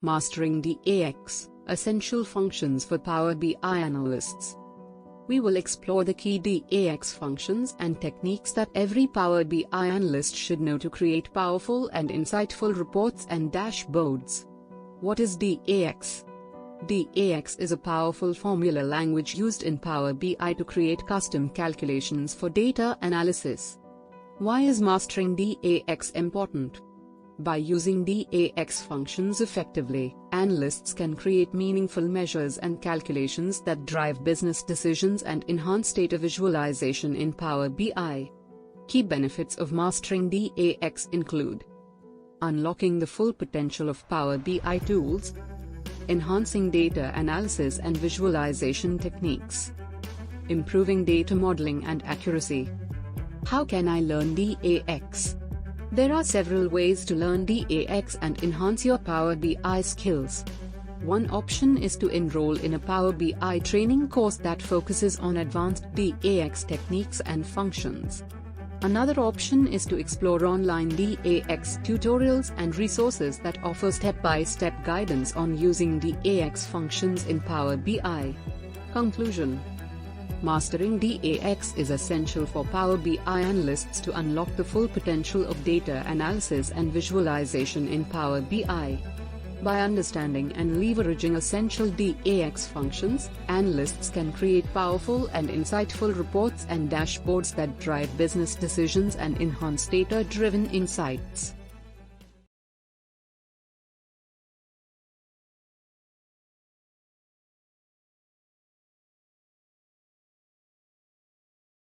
Mastering DAX, Essential Functions for Power BI Analysts. We will explore the key DAX functions and techniques that every Power BI analyst should know to create powerful and insightful reports and dashboards. What is DAX? DAX is a powerful formula language used in Power BI to create custom calculations for data analysis. Why is mastering DAX important? By using DAX functions effectively, analysts can create meaningful measures and calculations that drive business decisions and enhance data visualization in Power BI. Key benefits of mastering DAX include unlocking the full potential of Power BI tools, enhancing data analysis and visualization techniques, improving data modeling and accuracy. How can I learn DAX? There are several ways to learn DAX and enhance your Power BI skills. One option is to enroll in a Power BI training course that focuses on advanced DAX techniques and functions. Another option is to explore online DAX tutorials and resources that offer step-by-step guidance on using DAX functions in Power BI. Conclusion: mastering DAX is essential for Power BI analysts to unlock the full potential of data analysis and visualization in Power BI. By understanding and leveraging essential DAX functions, analysts can create powerful and insightful reports and dashboards that drive business decisions and enhance data-driven insights.